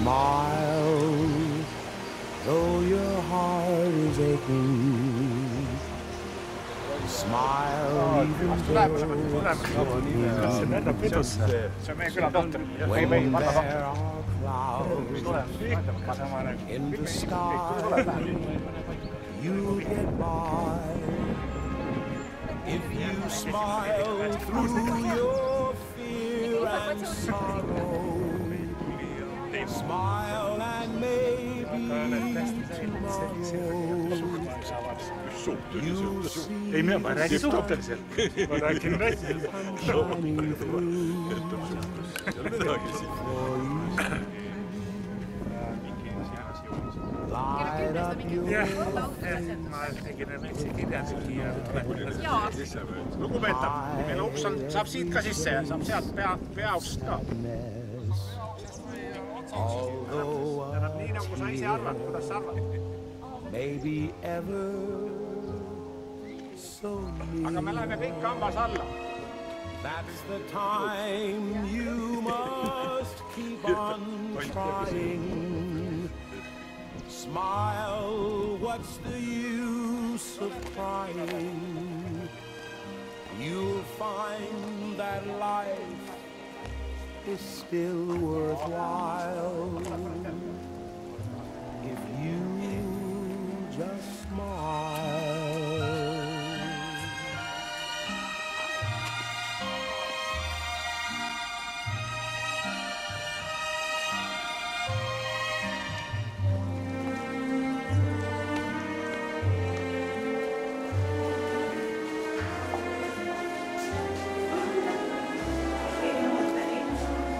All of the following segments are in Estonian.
Smile, though your heart is aching. Smile even though when there are clouds in the sky, you'll get by. If you smile through your fear and sorrow, smile and maybe tomorrow you'll see Ei, mä räägin suhteellisen. Mä räägin shining through light up your Mä tegin ne metsikirjansikin ja lukupeetta. Meillä uksan saab siit ka sisse ja saab sealt peauksest ka. Nii nagu sa ise arvad, kuidas sa arvad? Maybe ever so near. Aga me läheme kõik kambas alla. That's the time you must keep on trying. Smile, what's the use of crying? You'll find that life is still worthwhile if you just smile.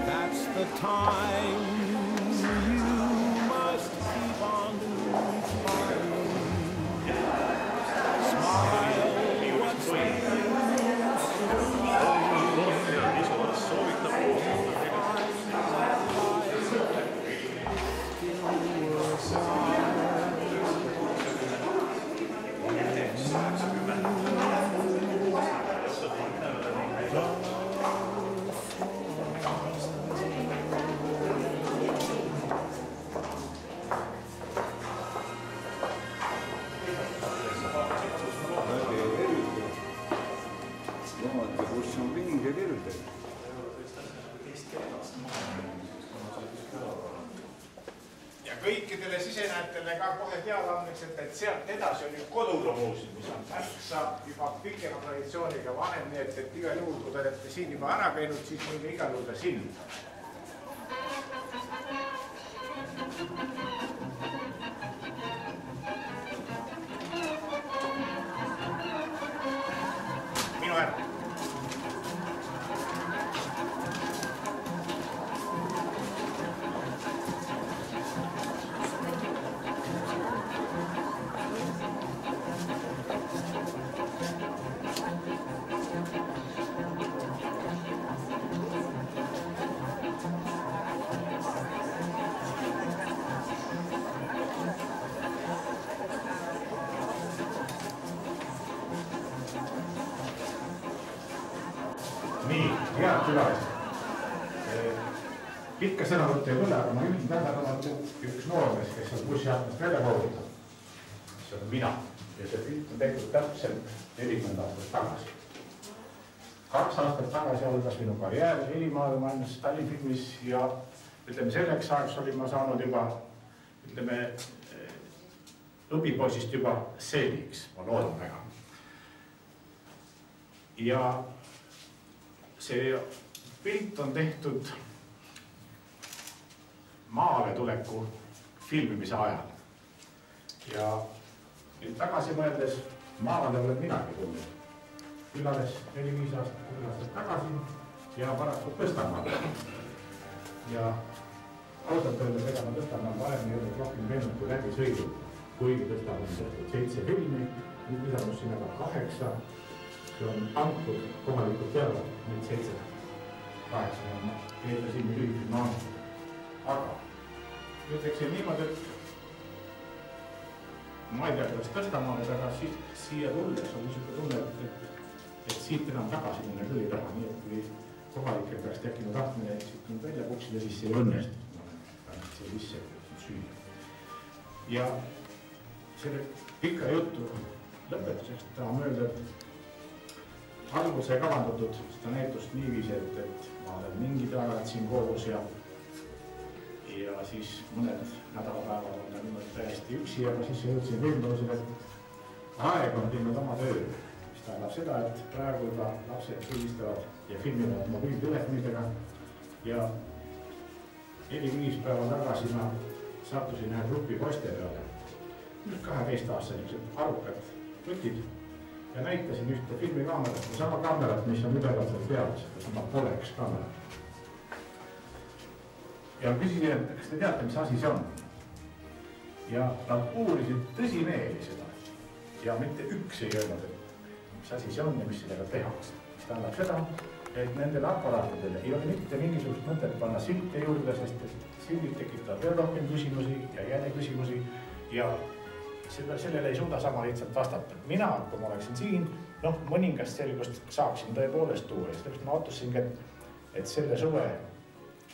That's the time you must keep on trying. Smile, what's the use of Ja kõikidele sisenäjatele ka kohe teada andmeks, et sealt edasi on ju Koduloo-muuseum, mis on märksa juba pikema traditsiooniga vanem, nii et igal juhul, kui te olete siin juba ära käinud, siis minge igal juhul sinna. Minu ära. Nii, head külalised. Pikka sõnavõttu ei tule, aga ma juhin tähelepanu üks noormees, kes on bussiaknast välja voolinud. See on mina ja see pilt on tehtud täpselt 40 aastat tagasi. 2 aastat tagasi algas minu karjäär Helimaailmas Tallinnfilmis ja ütleme selleks ajaks olin ma saanud juba õpipoisist juba seeliks, ma loodan väga. Ja see pilt on tehtud maale tuleku filmimise ajal. Ja nüüd tagasi mõeldes maale olen minagi tulnud. Külades 4-5 aastat tagasi ja paraku Tõstamaale. Ja ausalt öeldes ega ma Tõstamaal varem ei olnud rohkem käinud kui läbi sõidud, kuigi Tõstamaal on tehtud 7 filmi, nüüd lisanud sinna ka 8. See on antud kohalikult teada, nüüd 7-8 on Peeter Simmi lühifilm antud. Aga ütleksin niimoodi, et ma ei tea, kuidas Tõstamaale, aga siia tulles on niisugune tunne, et siit enam tagasi minna küll ei taha, nii et kui kohalikel peaks tekkinud tahtmine siit välja puksida, siis see ei õnnestu. see sisse süüa. Ja selle pika juttu lõpetuseks tahan öelda, et algul sai kavandatud seda näitust niiviisi, et ma olen mingid ajad siin koos ja siis mõned nädalapäevad on ta niimoodi täiesti üksi, aga siis jõudsin võimalusele, et aeg on teinud oma töö, mis tähendab seda, et praegu juba lapsed pildistavad ja filmivad mobiiltelefonidega ja 4-5 päeva tagasi ma sattusin ühe grupi poiste peale, 12-aastased arukad võtid ja näitasin ühte filmikaamerat ja sama kaamerat, mis on üleval seal peal, sama Polex kaamerat. Ja küsisin, et kas te teate, mis asi see on? Ja nad uurisid tõsimeeli seda ja mitte üks ei öelnud, et mis asi see on ja mis sellega tehakse. Mis tähendab seda, et nendele aparaatidele ei ole mitte mingisugust mõtet panna silte juurde, sest sildid tekitavad veel rohkem küsimusi ja jäljeküsimusi ja sellele ei suuda sama lihtsalt vastata. Mina, kui ma oleksin siin, mõningast selgust saaksin tõepoolest tuua ja sellepärast ma otsusingi, et selle suve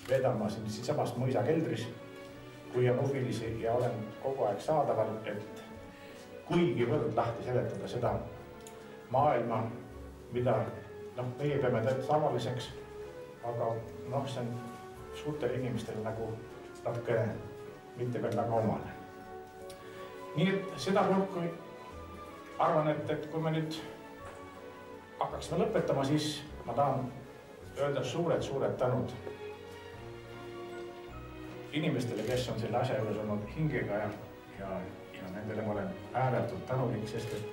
veedan ma siin samast mõisa keldris, kui on huvilisi ja olen kogu aeg saadaval, et kuigi võrd lahti seletada seda maailma, mida meie peame tõesti tavaliseks, aga see on suurtele inimestele nagu natuke mitte veel väga omane. Nii et seda hulku arvan, et kui me nüüd hakkaksime lõpetama, siis ma tahan öelda suured tänud inimestele, kes on selle asja juures olnud hingega ja nendele ma olen ääretult tänulik, sest et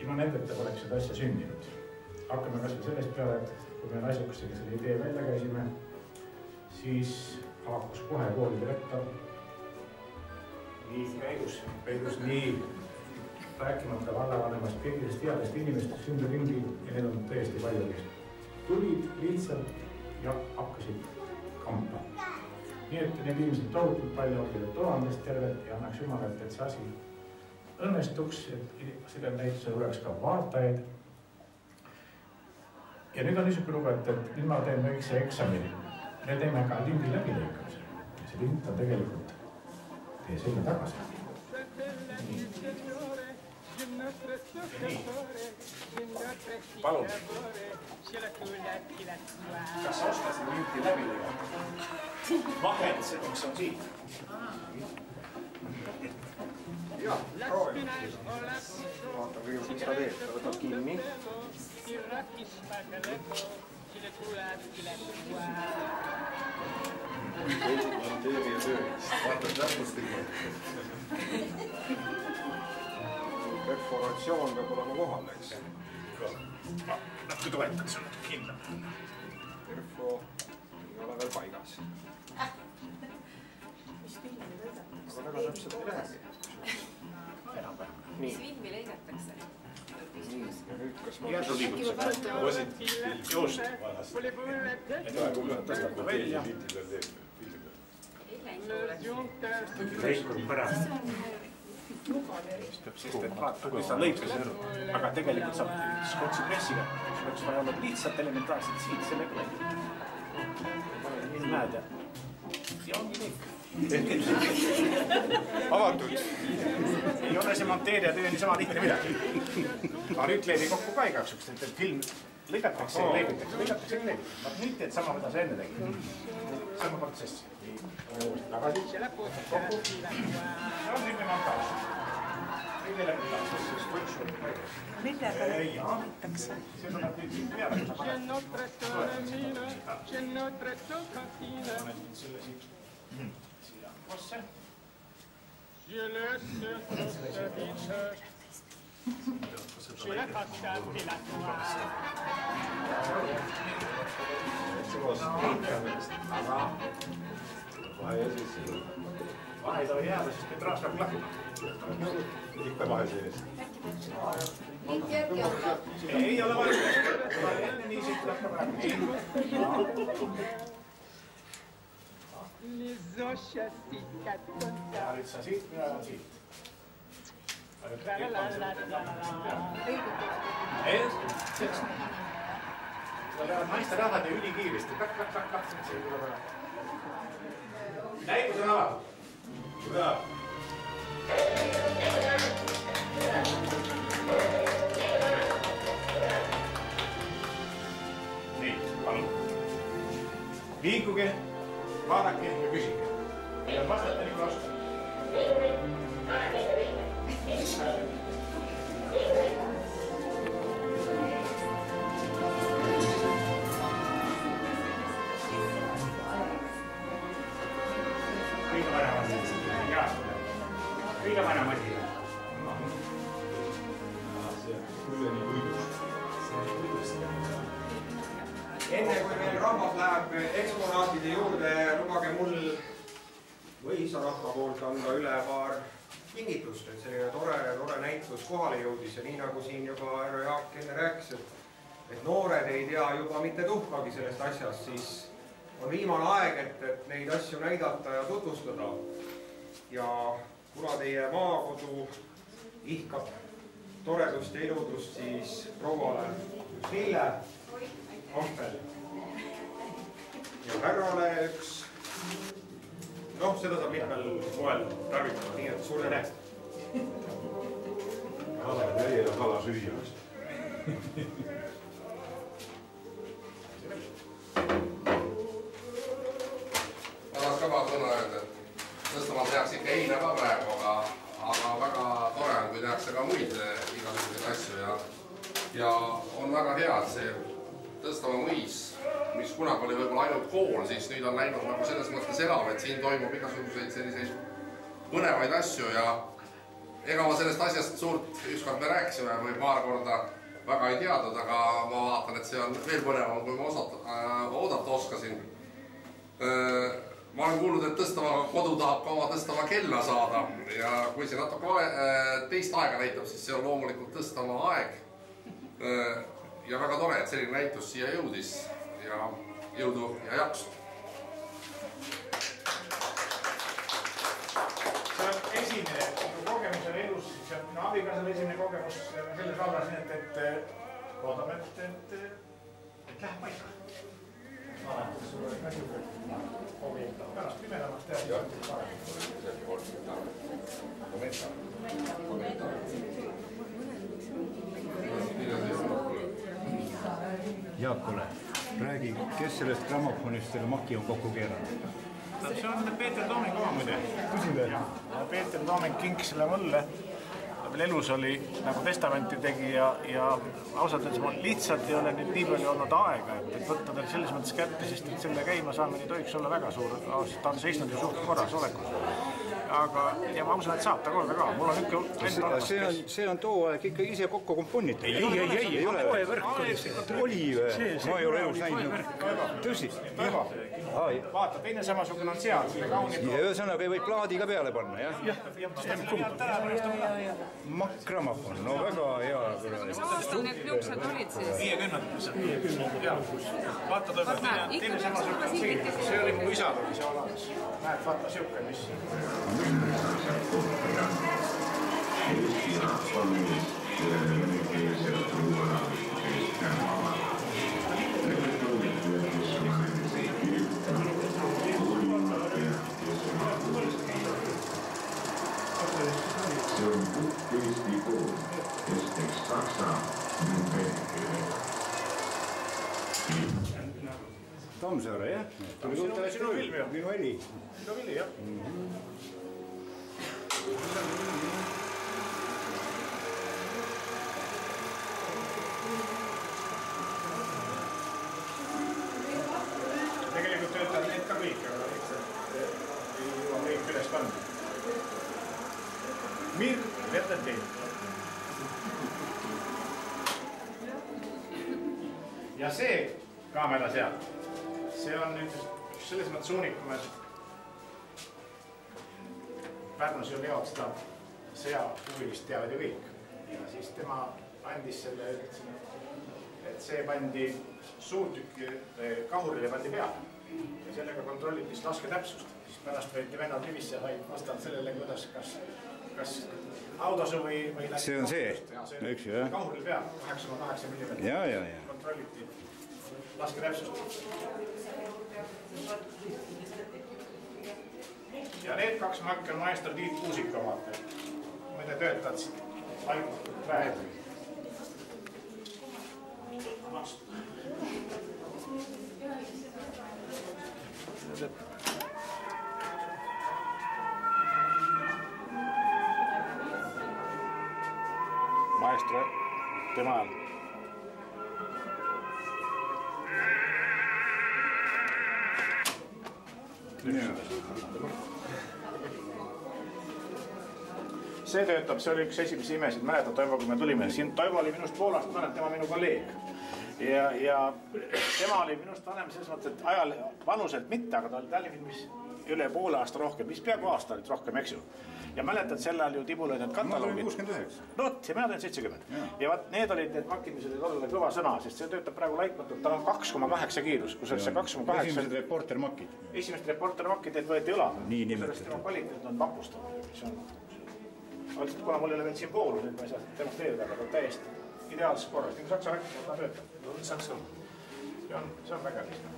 ilma nendeta poleks seda asja sündinud. Hakkame kas või sellest peale, et kui me naisukustega selle idee välja käisime, siis haakus kohe kooli direktor. Nii käigus nii rääkimata vallavanemast kõigist teadest inimestest ümberringi ja need on tõesti palju, kes tulid lihtsalt ja hakkasid kampa. Nii et need inimesed tohutult palju olid tuhandest terved ja annaks jumalalt, et see asi õnnestuks, et sellel näitusel oleks ka vaatajaid. Ja nüüd on niisugune lugu, et nüüd ma teen väikse eksami. Me teeme ka lindi läbilõikamise. See lind on tegelikult teie selja tagasi. Palun. Kas sa oskasid linti läbi lõigata? Vahel see, mis on siin. Jah, proovi. Vaata kõigepealt, mis ta teeb. Ta võtab kinni. Teemi ja tööist. Vaata täpustikku. Perforatsioon peab olema kohal, eks? Natuke toetaks on natuke kindlam. Perfo ei ole veel paigas. Aga väga täpselt ei lähegi. Mis filmi lõigatakse? Ja nüüd, kas ma... Järsku liigutuseks. Just vanas. Et ole kuulnud, tõstab kui välja. Lõikur pärast. Sest et vaata, kui sa lõikas, aga tegelikult saab skotsi pressiga. Oleks vaja olla lihtsalt elementaarselt siin, sellega näed ja ongi kõik. Avatud. Ei ole see monteerija töö nii sama lihtne midagi. Ma nüüd leebi kokku ka igaks juks, et film lõigatakse ja leebitakse, lõigatakse ja leebitakse. Ma nüüd teed sama, mida sa enne tegid. Sama protsess. Tagasi, kokku. See on filmi montaž. Kõik elementaarses. Millega lõigatakse? See tuleb nüüd siin peale, kui sa paned selle siit. Siia kosse. Vahe ei tohi jääda, sest et raas peab lahkuma. Ikka vahe sees. Ei ole vaja. Enne nii siit lahka praegu. Ja nüüd sa siit, mina olen siit. Sa peavad naiste rahvad ja ülikiiresti. Kak. näitus on avatud. Nii, palun. Liikuge, vaadake ja küsige. Ja vastata nii kui oskate. Kõige vanem asi. Enne kui meil rahvas läheb eksponaatide juurde, lubage mul mõisarahva poolt anda üle paar kingitust, et selline tore näitus kohale jõudis ja nii nagu siin juba härra Jaak enne rääkis, et noored ei tea juba mitte tuhkagi sellest asjast, siis on viimane aeg, et neid asju näidata ja tutvustada. Ja kuna teie maakodu ihkab toredust ja iludust, siis prouale üks lille, ampel ja härrale üks. Noh, seda saab mitmel moel tarvitada, nii et suur tänu. Kala ja kala süüa. Tahaks ka paar sõna öelda, et Tõstamaal tehakse ikka eile ka praegu, aga väga tore on, kui tehakse ka muid igasuguseid asju ja on väga hea, et see Tõstamaa mõis, mis kunagi oli võib-olla ainult kool, siis nüüd on läinud nagu selles mõttes elav, et siin toimub igasuguseid selliseid põnevaid asju ja ega ma sellest asjast suurt ükskord me rääkisime või paar korda väga ei teadnud, aga ma vaatan, et see on veel põnevam, kui ma oodata oskasin. Ma olen kuulnud, et Tõstamaa kodu tahab ka oma Tõstamaa kella saada ja kui see natuke teist aega näitab, siis see on loomulikult Tõstamaa aeg. Ja väga tore, et selline näitus siia jõudis ja jõudu ja jaksu. See on esimene kogemus on elus, see on minu abikaasal esimene kogemus selles vallas, et loodame, et läheb paika. Pärast pimedamaks teha. Jaakule, räägi, kes sellest grammofonist selle maki on kokku keeranud? See on Peeter Tooming oma muide. Peeter Tooming kinkis selle mulle. Veel elus oli, nagu testamenti tegi ja ausalt öeldes mul lihtsalt ei ole nüüd nii palju olnud aega, et võtta tal selles mõttes kätte, sest et selle käima saamine tohiks olla väga suur. Ta on seisnud ju suht korras olekus. Ja ma usun, et saab ta korda ka. Mul on ikka... See on too aeg ikka ise kokku komponitud. Ei ole. Oli või? Ma ei ole elus näinud. Tõsi? Vaata, teine samasugune on seal. Ja ühesõnaga ei või plaadi ka peale panna, jah? Jah. Makkgrammofon, no väga hea. Millest on need juuksed olid siis? 50. Vaata, teine samasugune on siin. See oli mu isal oli see olemas. Näed, vaata siuke, mis... See on kukk Eesti kool, kes teeks saksa Tammsaare, jah? Sinu film, jah? Minu heli. Sinu vili, jah? Tegelikult töötavad need ka kõik, aga lihtsalt ei jõua kõik üles panna. Mir, veetan teid. Ja see kaamera seal, see on nüüd selles mõttes unikum, et Pärnus ju Leod seda sõjahuvilist teavad ju kõik. Ja siis tema andis selle, et see pandi suurtükki kahurile pandi peale. Ja sellega kontrolliti siis lasketäpsust. Siis pärast võeti vennad rivisse ja said vastavalt sellele, kuidas kas autosu või läbi. See on see, üks ju, jah? Kahuril peal, 8,8 mm. Ja. Kontrolliti lasketäpsust. Ja need 2 makki on maestro Tiit Kuusik omad. Muide töötad laitmatult praegu. Maestro, tema ajal. See töötab, see oli üks esimesi imesid, mäletad Toivo, kui me tulime. Siin Toivo oli minust Poolast, ma olen tema minu kolleeg. Ja tema oli minust vanem selles mõttes, et ajal vanuselt mitte, aga ta oli Tallinnis üle poole aasta rohkem, mis peaaegu aasta olid rohkem, eks ju. Ja mäletad, sel ajal ju Tibul olid need kataloogid. Ma olen 69. No, ja mina olen 70. Ja need olid need makid, mis olid olla kõva sõna, sest see töötab praegu laitmatult. Tal on 2,8 kiirus, kus see 2,8... Esimesed reportermakid. Esimesed reportermakid, need võeti õla. Nii nimetada. Sellest tema kvaliteet on vapustav. Altselt, kuna mul ei ole veel siin poolu, nüüd ma ei saa demonstreerida, aga ta täiesti ideaalses korras. Nagu saksa rääkida, ta töötab. See on väga lihtne.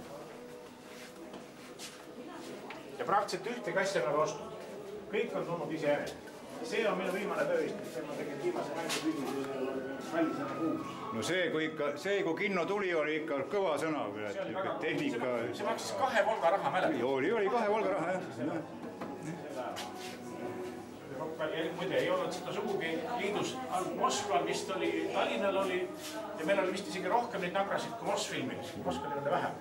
Ja praktiliselt ühte kassi on ostnud. Kõik on tulnud ise järel. See on minu viimane tööistus. Ma tegin viimase mängu välisena kuus. No see, kui Kinno tuli, oli ikka kõva sõna. Tehnika... See maksis 2 Volga raha mäletab. Oli 2 Volga raha, jah. Muide, ei olnud seda sugugi liidus. Moskval vist oli, Tallinnal oli ja meil oli vist isegi rohkem neid nagrasid kui Mosfilmis. Moskval oli vähem.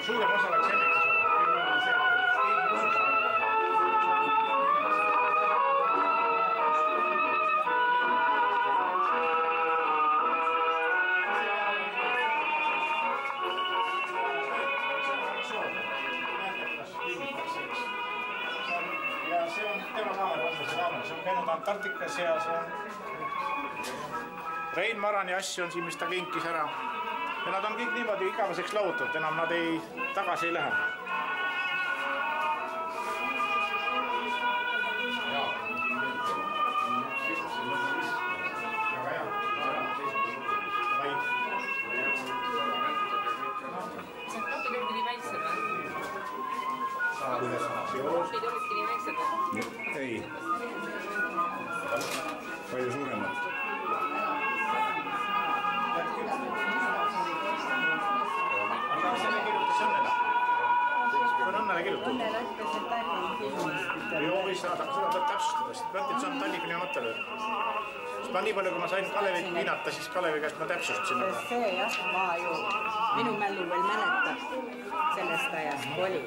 Suurem osa läks ennekes ja see on tema raames, see on käinud Antarktikas ja see on Rein Marani asju on siin, mis ta kinkis ära. Ja nad on kõik niimoodi igaveseks lahutatud, enam nad tagasi ei lähe. See klapid olidki nii väiksed või? Klapid olidki nii väiksed või? Ei. Palju suuremad. Õnnele kirjutada. Õnnele ütles, et Tallinni Joo, või seda tuleb täpsustada, sest mõtted saan Tallinni mõttele. Sest ma nii palju, kui ma sain Kalevit piinata, siis Kalevi käest ma täpsustasin. See jah, ma ju minu mällu veel mäletab sellest ajast oli.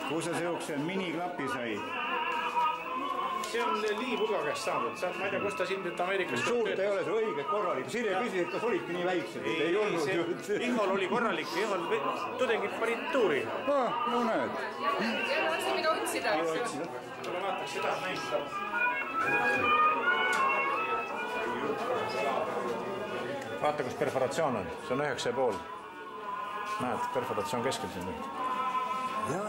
Kus sa seokse miniklapi sai? See on Lii Pulga käest saanud, ma ei tea, kus ta siin Ameerikas suurt ei ole see õige korralik. Sirje küsis, kas olidki nii väiksed? Ei olnud. Ihol oli korralik, Ihol tudengid panid tuuri. No näed. Ei ole mida otsida, eks ju. Ma vaataks seda näistab. Vaata, kus perforatsioon on. See on 9,5. Näed, perforatsioon keskel siin. Ja.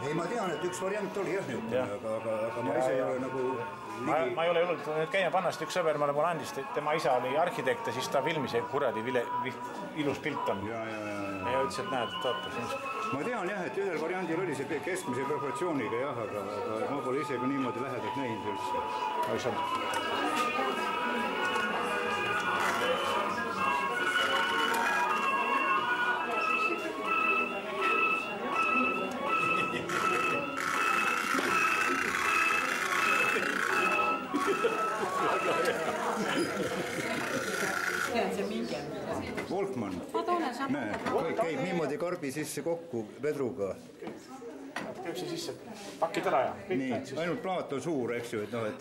Ei, ma tean, et üks variant oli jah nüüd, aga ma ise ei ole nagu... Ma ei ole jõudnud nüüd käima panna, sest üks sõber mulle andis, tema isa oli arhitekt ja siis ta filmis ja kuradi ilus pilt on. Ja ütles, et näed, et oota. Ma tean jah, et ühel variandil oli see keskmise proportsiooniga jah, aga ma pole ise ka niimoodi lähedalt näinud üldse. Wolfman. Näe, käib niimoodi karbi sisse kokku vedruga. Käib see sisse, pakid ära ja. Nii, ainult plaat on suur, eks ju, et noh, et...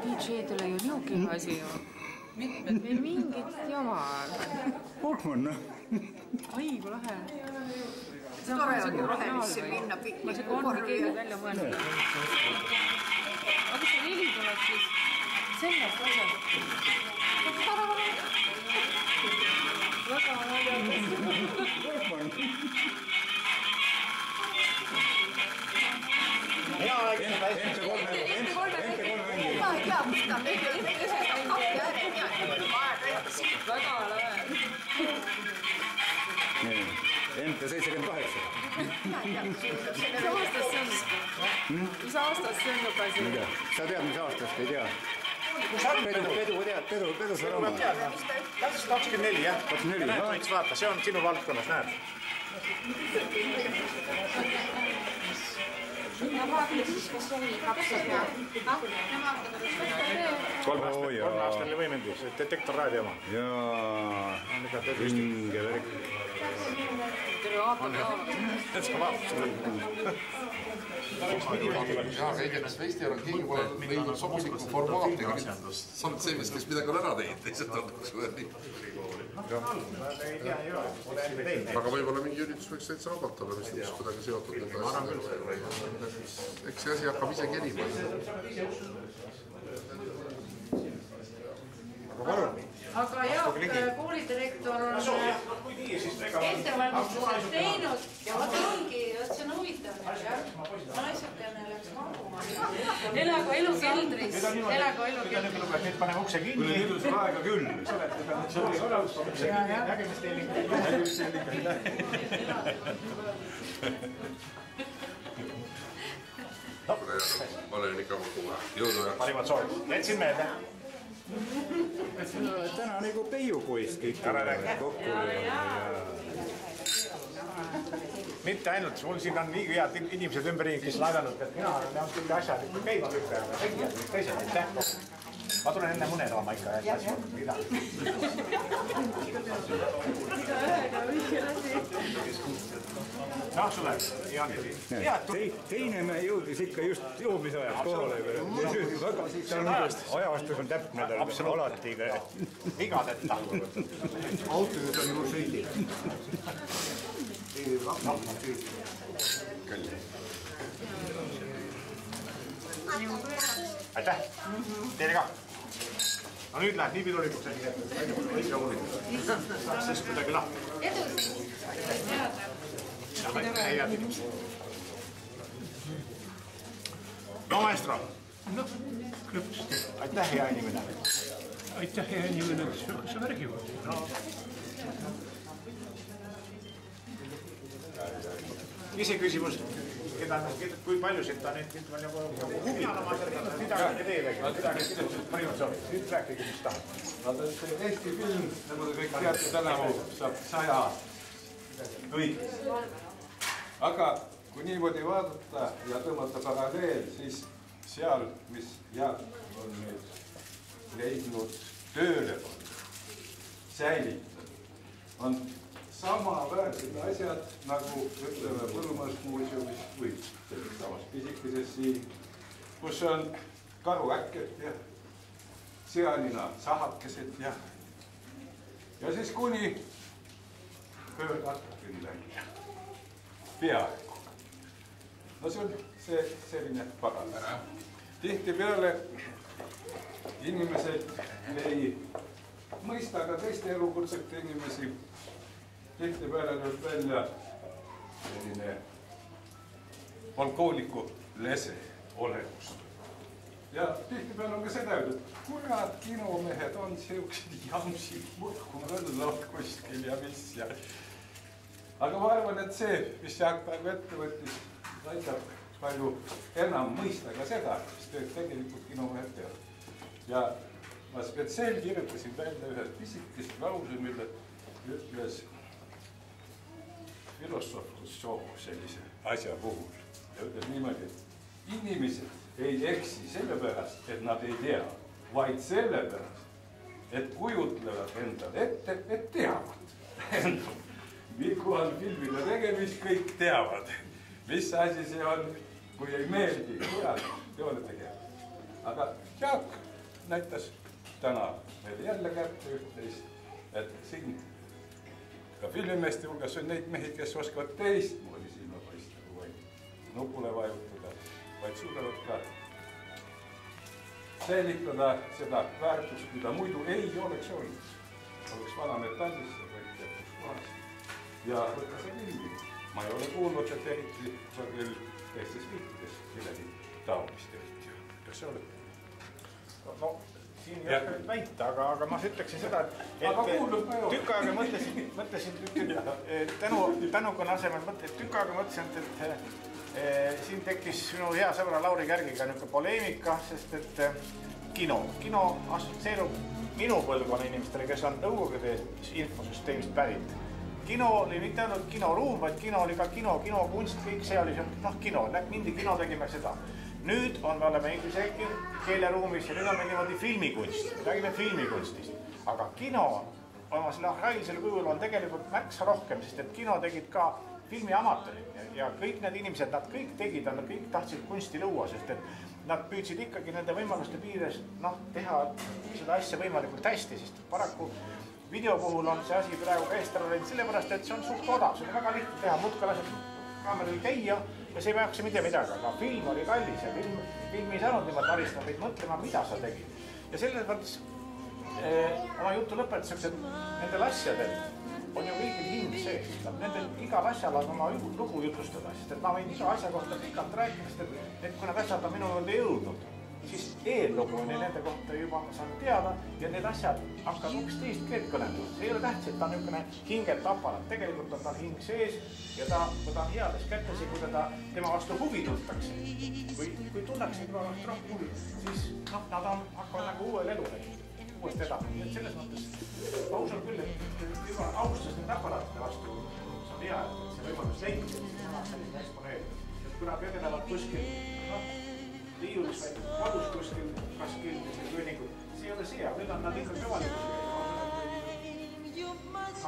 DJ-d ole ju niugi asi ju. Meil mingit jama. Wolfman, noh. Ai, kui lahe. Tore on ju rohelisse minna pikniku korvi. Välja mõelnud. Aga mis see heli tuleb siis? Sellest asjad. Väga hea aeg, MP3 ma ei tea, kus ta on. väga lahe. MP78. Mis aastast see on juba asi? Sa tead, mis aastast, ei tea? Pedu Sarama. Täpselt 24, jah. 24, võiks vaata, see on sinu valdkonnas, näed. Ma vaatan siis, kas oli 200. Kolmeaastane võimendus, detektorraadio oma. Jaa, vinge värk. Tere vaatab ka. Sa vaatasid. Jaa, käigemist festival on keegi pole leidnud sobiliku formaatiga. Sa oled see, kes midagi on ära teinud, teised on nii. Aga võib-olla mingi üritus võiks täitsa vabalt olla, mis tõus kuidagi seotud nende asjadega. Eks see asi hakkab ise kelima. Aga jah, koolidirektor on ettevalmistused teinud ja vot ongi, see on huvitav nüüd jah. Naisakene läks mahuma. Elagu elu keldris, elagu elu keldris. Nüüd paneme ukse kinni. Kui ilus aega küll. Nägemist teil Ma olen ikka jõudu ja parimad soovid. Jätsin meelde. Täna nagu peiupoiss kõik kokku. Mitte ainult, sul siin on nii head inimesed ümberringi, kes laidanud, et mina olen jäänud kõik asjad käima lükka ja tegijad kõik teised, aitäh. Ma tulen enne mune tooma ikka, et asju midagi. Noh, sulle, Jaan. Teine me jõudis ikka just joomisajaks kohale. Ajastus on täpne, alati vigadeta. Autod on ju sõidid. Aitäh, teile ka. No nüüd läheb nii pidulikuks, et võis rahulikult. Saaks siis kuidagi lahti. Edu siis. Head inimesed. No maestro. Aitäh, hea inimene. Aitäh, hea inimene, see värgivad. Iseküsimus, kui palju siit on nüüd huvitama, midagi teelegi, midagi parimad soovid. Nüüd rääkige, mis tahab. Eesti film, nagu te kõik teate, tänavu saab 100 õigus. Aga kui niimoodi vaadata ja tõmmata paralleel, siis seal, mis jah, on nüüd leidnud tööle, säilitada, on samaväärsed asjad, nagu ütleme Põllumajandusmuuseumis või selles samas pisikeses siin, kus on karuäkket ja seanina sahakesed ja siis kuni pöördakeni välja. Peaaegu. No see on selline paras. Tihtipeale inimesed ei mõista ka teiste elukutsete inimesi. Tihtipeale nüüd välja selline alkoholiku lese olemust. Ja tihtipeale on ka seda öeldud, et kurat, kinomehed on siuksed jamsid, muudku mõllad kuskil ja mis ja... Aga ma arvan, et see, mis Jaak praegu ette võttis, aitab palju enam mõista ka seda, mis tööd tegelikult kinomehed teevad. Ja ma spetsiaal kirjutasin välja ühe pisikest lause, mille ütles filosoof Rousseau sellise asja puhul. Ja ütles niimoodi, et inimesed ei eksi sellepärast, et nad ei tea, vaid sellepärast, et kujutlevad endale ette, et teavad. Kui on filmide tegemist, kõik teavad, mis asi see on, kui ei meeldi, te olete teada. Aga Jaak näitas täna meile jälle kätte üht-teist, et siin ka filmimeeste hulgas on neid mehi, kes oskavad teistmoodi silma paista, kui vaid nupule vajutada, vaid suudavad ka säilitada seda väärtust, mida muidu ei oleks olnud. Oleks vana metallisse või teatud kohas ja võtta see filmi. Ma ei ole kuulnud, et eriti küll teistes riikides midagi taolist eriti. Kas see olete? No, siin ei oska nüüd väita, aga ma ütleksin seda, et tükk aega mõtlesin tänukonna asemel, tükk aega mõtlesin, et siin tekkis minu hea sõbra Lauri Kärgiga niisugune poleemika, sest et kino assotsieerub minu põlvkonna inimestele, kes on Nõukogude infosüsteemist pärit. Kino oli mitte ainult kinoruum, vaid kino oli ka kinokunst, kõik see oli kino, mindi kino tegime seda. Nüüd me oleme inglise keeleruumis ja nüüd on meil niimoodi filmikunst, me räägime filmikunstist. Aga kino oma selle arhailisel kujul on tegelikult märksa rohkem, sest et kino tegid ka filmiamatöörid ja kõik need inimesed, nad kõik tegid, nad kõik tahtsid kunsti luua, sest et nad püüdsid ikkagi nende võimaluste piires teha seda asja võimalikult hästi, sest paraku video puhul on see asi praegu eest ära läinud sellepärast, et see on suht odav, see on väga lihtne teha, muudkui lased kaameril käia ja see ei peaks mitte midagi, aga film oli kallis ja film ei saanud niimoodi haristama, vaid mõtlema, mida sa tegid. Ja selles mõttes oma jutu lõpetuseks, et nendel asjadel on ju kõigil hing sees, nendel igal asjal on oma lugu jutustada, sest et ma võin iga asja kohta pikalt rääkida, sest et kui need asjad on minu juurde jõudnud, siis eellugu on nende kohta juba saan teada ja need asjad hakkavad üksteist keelt kõnelema. See ei ole tähtis, et ta on niisugune hingeta aparaat, tegelikult on tal hing sees ja kui ta on heades kätes ja kui tema vastu huvi tuntakse, kui tunnakse tema vastu rohkem huvi, siis nad hakkavad nagu uuel elul uuesti edasi. Nii et selles mõttes ma usun küll, et juba austas need aparaatide vastu, see on hea, et see võimalus leidis, et see on selline eksponeerimine. Et kui nad vedelevad kuskil liiulis või kodus kuskil, kas külmisi kööningud, see ei ole see, aga nüüd on nad ikkagi avalikusega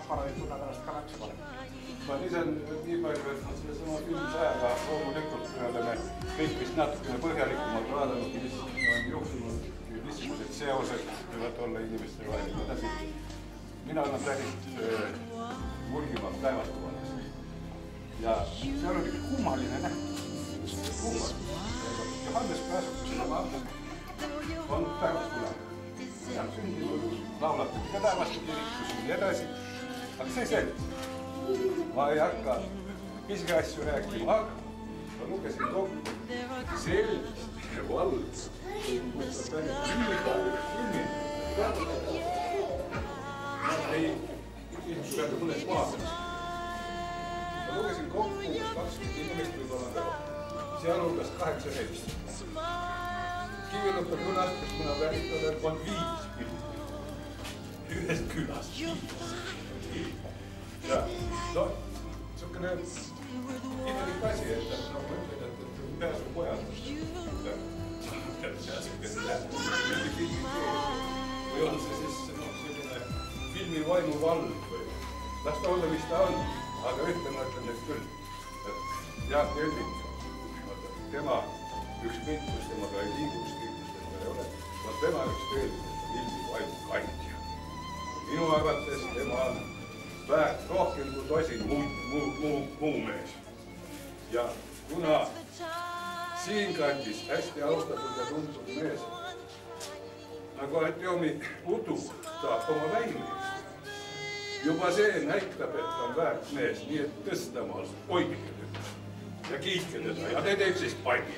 aparaadid tunnad ennast ka märksa parem. Ma lisan nii palju, et selle sama filmsajaga loomulikult me oleme kõik vist natukene põhjalikumalt vaadanud, mis on juhtunud, missugused seosed võivad olla inimeste vahel ja edasi. Mina olen pärit Mulgimaalt Päevaskuvanest ja seal oli kummaline nähtus. Johannes Pääsukusele vaatad on Päevaskuvanest. Ja sündinud laulatud ka Päevaskud irikus ja nii edasi. Aga see selgus. Ma ei hakka ise asju rääkima, aga ma lugesin kokku selgist valds. Kus on päris ülipalju filmid. Nad ei peale mõnes vaatamiseks. Ma lugesin kokku 20 inimest võib-olla sealhulgas 18. Kivilõppe külast, kus mina pärit olen, on 5 filmi. Ühest külast 5. Ja, no, niisugune imelik asi, et ma ütlen, et pääsupojad või on see siis selline filmi vaimuvalv või las ta olla, mis ta on, aga ühte ma ütlen nüüd küll, et Jaak Elvik, tema ükskõik, kus temaga ei liigu, ükskõik, kus temaga ei ole, tema üks tõeliselt filmi vaimu kandja. Minu arvates tema on väärt rohkem kui tosin muu mees. Ja kuna siinkandis hästi austatud ja tuntud mees, nagu Artjomi Udu saab oma väimeest, juba see näitab, et on väärt mees, nii et tõsta maal, hoidke teda ja kiitke teda ja te teeb siis palli.